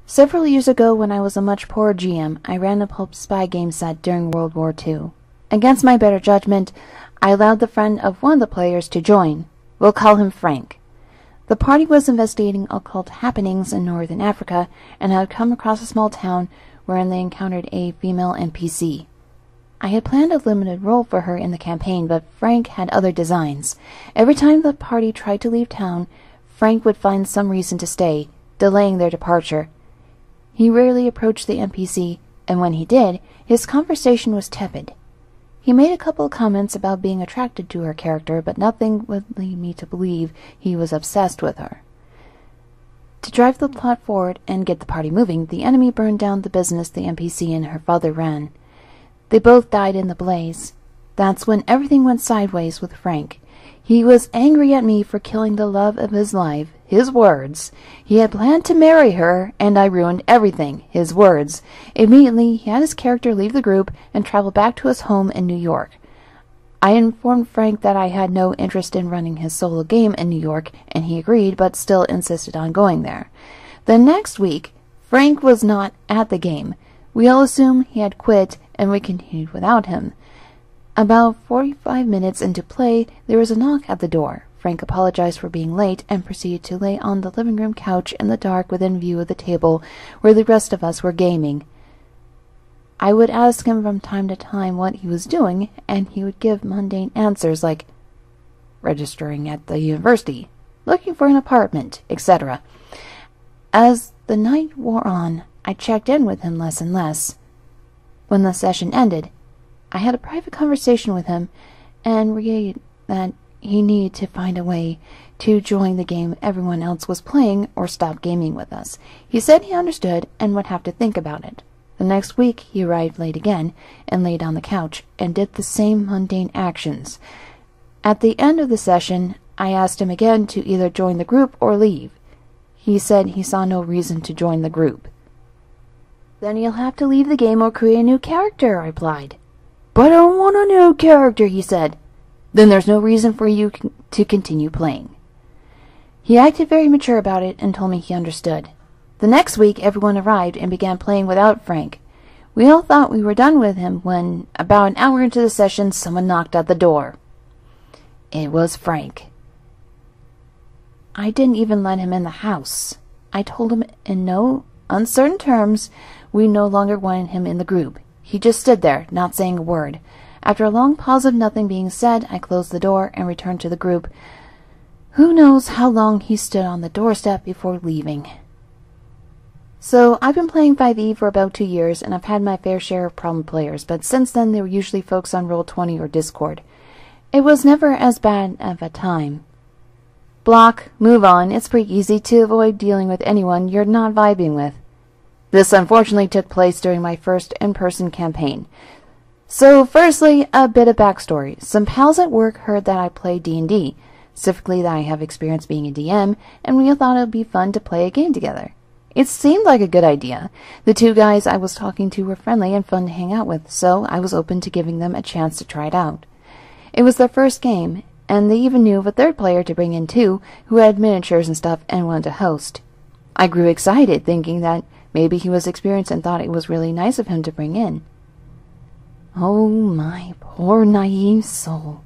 Several years ago, when I was a much poorer GM, I ran a pulp spy game set during World War II. Against my better judgment, I allowed the friend of one of the players to join. We'll call him Frank. The party was investigating occult happenings in northern Africa and had come across a small town wherein they encountered a female NPC. I had planned a limited role for her in the campaign, but Frank had other designs. Every time the party tried to leave town, Frank would find some reason to stay, delaying their departure. He rarely approached the NPC, and when he did, his conversation was tepid. He made a couple of comments about being attracted to her character, but nothing would lead me to believe he was obsessed with her. To drive the plot forward and get the party moving, the enemy burned down the business the NPC and her father ran. They both died in the blaze. That's when everything went sideways with Frank. He was angry at me for killing the love of his life, his words. He had planned to marry her, and I ruined everything, his words. Immediately, he had his character leave the group and travel back to his home in New York. I informed Frank that I had no interest in running his solo game in New York, and he agreed, but still insisted on going there. The next week, Frank was not at the game. We all assumed he had quit, and we continued without him. About 45 minutes into play, there was a knock at the door. Frank apologized for being late and proceeded to lay on the living room couch in the dark within view of the table where the rest of us were gaming. I would ask him from time to time what he was doing, and he would give mundane answers like registering at the university, looking for an apartment, etc. As the night wore on, I checked in with him less and less. When the session ended, I had a private conversation with him and reiterated that he needed to find a way to join the game everyone else was playing or stop gaming with us. He said he understood and would have to think about it. The next week he arrived late again and laid on the couch and did the same mundane actions. At the end of the session, I asked him again to either join the group or leave. He said he saw no reason to join the group. "Then you'll have to leave the game or create a new character," I replied. "But I don't want a new character," he said. "Then there's no reason for you to continue playing." He acted very mature about it and told me he understood. The next week, everyone arrived and began playing without Frank. We all thought we were done with him when, about an hour into the session, someone knocked at the door. It was Frank. I didn't even let him in the house. I told him in no uncertain terms we no longer wanted him in the group. He just stood there, not saying a word. After a long pause of nothing being said, I closed the door and returned to the group. Who knows how long he stood on the doorstep before leaving. So, I've been playing 5e for about 2 years, and I've had my fair share of problem players, but since then they were usually folks on Roll20 or Discord. It was never as bad of a time. Block, move on. It's pretty easy to avoid dealing with anyone you're not vibing with. This unfortunately took place during my first in-person campaign. So, firstly, a bit of backstory. Some pals at work heard that I play D&D, specifically that I have experience being a DM, and we all thought it would be fun to play a game together. It seemed like a good idea. The 2 guys I was talking to were friendly and fun to hang out with, so I was open to giving them a chance to try it out. It was their first game, and they even knew of a 3rd player to bring in too, who had miniatures and stuff and wanted to host. I grew excited, thinking that maybe he was experienced and thought it was really nice of him to bring in. Oh, my poor naive soul.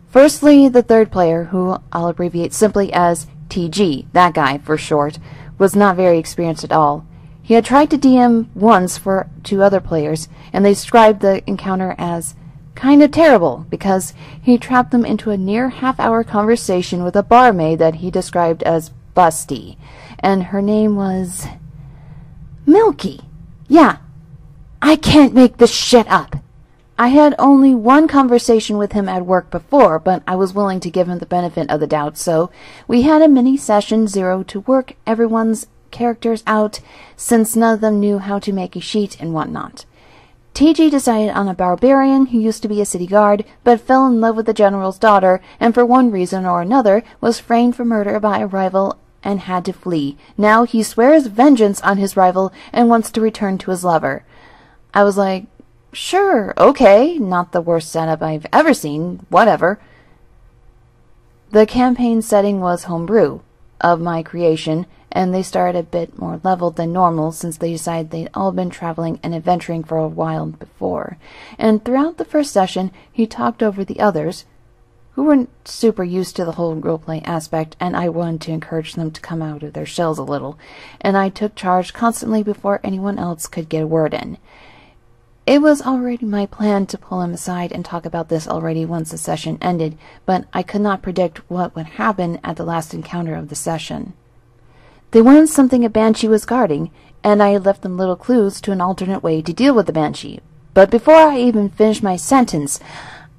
Firstly, the 3rd player, who I'll abbreviate simply as TG, that guy for short, was not very experienced at all. He had tried to DM once for 2 other players, and they described the encounter as kind of terrible because he trapped them into a near half-hour conversation with a barmaid that he described as busty, and her name was Milky. Yeah, I can't make this shit up. I had only one conversation with him at work before, but I was willing to give him the benefit of the doubt, so we had a mini session 0 to work everyone's characters out, since none of them knew how to make a sheet and whatnot. TG decided on a barbarian who used to be a city guard, but fell in love with the general's daughter, and for one reason or another was framed for murder by a rival and had to flee. Now he swears vengeance on his rival and wants to return to his lover. I was like, sure, okay, not the worst setup I've ever seen, whatever. The campaign setting was homebrew, of my creation, and they started a bit more leveled than normal since they decided they'd all been traveling and adventuring for a while before. And throughout the first session, he talked over the others, who weren't super used to the whole roleplay aspect, and I wanted to encourage them to come out of their shells a little, and I took charge constantly before anyone else could get a word in. It was already my plan to pull him aside and talk about this already once the session ended, but I could not predict what would happen at the last encounter of the session. They wanted something a banshee was guarding, and I had left them little clues to an alternate way to deal with the banshee. But before I even finished my sentence,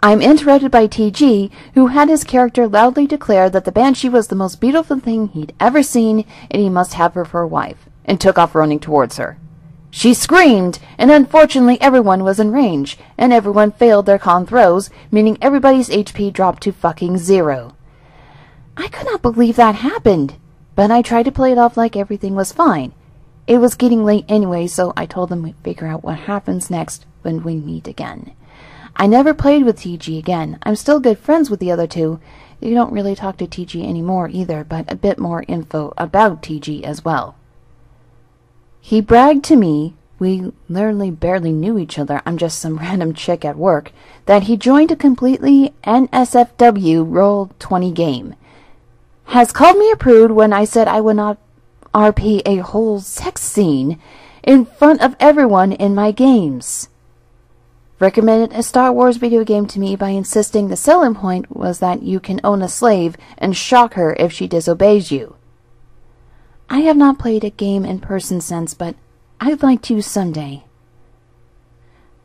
I'm interrupted by TG, who had his character loudly declare that the banshee was the most beautiful thing he'd ever seen, and he must have her for a wife, and took off running towards her. She screamed, and unfortunately everyone was in range, and everyone failed their con throws, meaning everybody's HP dropped to fucking 0. I could not believe that happened, but I tried to play it off like everything was fine. It was getting late anyway, so I told them we'd figure out what happens next when we meet again. I never played with TG again. I'm still good friends with the other two. You don't really talk to TG anymore either, but a bit more info about TG as well. He bragged to me, we literally barely knew each other, I'm just some random chick at work, that he joined a completely NSFW Roll20 game. Has called me a prude when I said I would not RP a whole sex scene in front of everyone in my games. Recommended a Star Wars video game to me by insisting the selling point was that you can own a slave and shock her if she disobeys you. I have not played a game in person since, but I'd like to someday.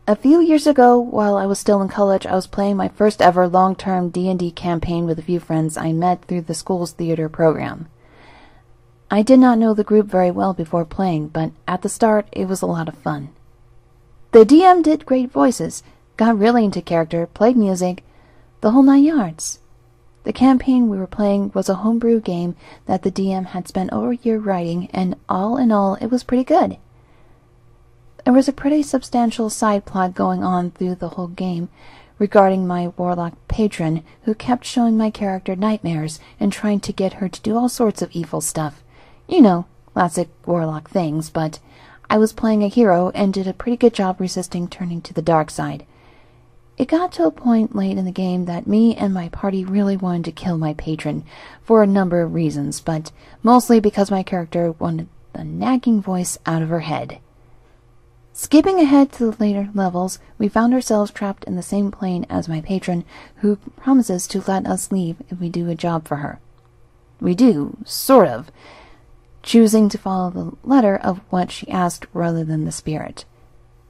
A few years ago, while I was still in college, I was playing my first ever long-term D&D campaign with a few friends I met through the school's theater program. I did not know the group very well before playing, but at the start, it was a lot of fun. The DM did great voices, got really into character, played music, the whole 9 yards. The campaign we were playing was a homebrew game that the DM had spent over a year writing, and all in all, it was pretty good. There was a pretty substantial side plot going on through the whole game regarding my warlock patron, who kept showing my character nightmares and trying to get her to do all sorts of evil stuff. You know, classic warlock things, but I was playing a hero and did a pretty good job resisting turning to the dark side. It got to a point late in the game that me and my party really wanted to kill my patron for a number of reasons, but mostly because my character wanted the nagging voice out of her head. Skipping ahead to the later levels, we found ourselves trapped in the same plane as my patron, who promises to let us leave if we do a job for her. We do, sort of, choosing to follow the letter of what she asked rather than the spirit.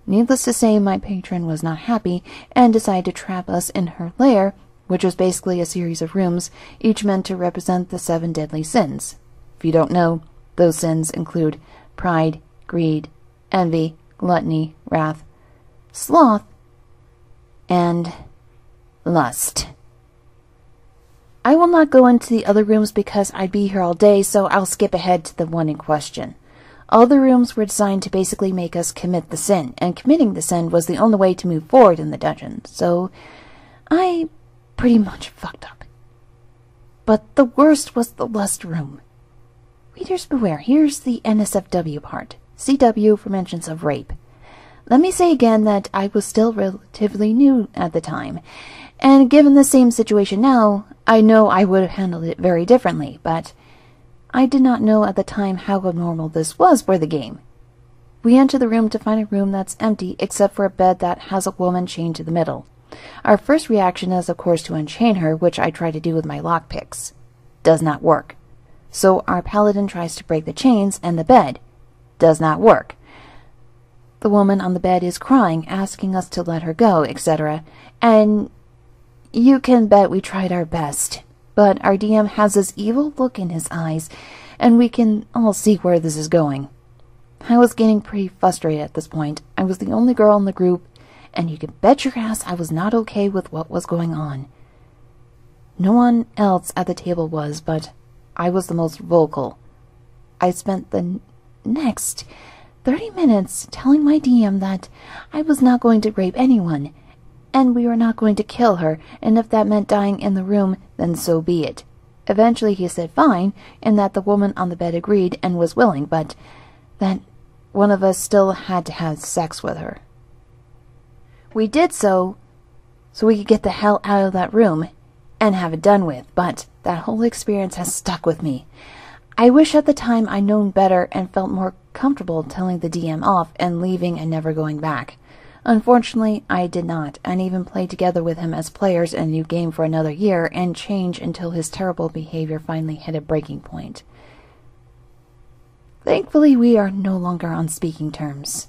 Needless to say, my patron was not happy and decided to trap us in her lair, which was basically a series of rooms, each meant to represent the 7 deadly sins. If you don't know, those sins include pride, greed, envy, gluttony, wrath, sloth, and lust. I will not go into the other rooms because I'd be here all day, so I'll skip ahead to the one in question. All the rooms were designed to basically make us commit the sin, and committing the sin was the only way to move forward in the dungeon, so I pretty much fucked up. But the worst was the lust room. Readers beware, here's the NSFW part. CW for mentions of rape. Let me say again that I was still relatively new at the time, and given the same situation now, I know I would have handled it very differently, but I did not know at the time how abnormal this was for the game. We enter the room to find a room that's empty except for a bed that has a woman chained to the middle. Our first reaction is of course to unchain her, which I try to do with my lockpicks. Does not work. So our paladin tries to break the chains and the bed. Does not work. The woman on the bed is crying, asking us to let her go, etc. And you can bet we tried our best. But our DM has this evil look in his eyes, and we can all see where this is going. I was getting pretty frustrated at this point. I was the only girl in the group, and you can bet your ass I was not okay with what was going on. No one else at the table was, but I was the most vocal. I spent the next 30 minutes telling my DM that I was not going to rape anyone, and we were not going to kill her, and if that meant dying in the room, then so be it. Eventually he said fine, and that the woman on the bed agreed and was willing, but that one of us still had to have sex with her. We did so we could get the hell out of that room and have it done with, but that whole experience has stuck with me. I wish at the time I'd known better and felt more comfortable telling the DM off and leaving and never going back. Unfortunately, I did not, and even played together with him as players in a new game for another year and changed until his terrible behavior finally hit a breaking point. Thankfully, we are no longer on speaking terms.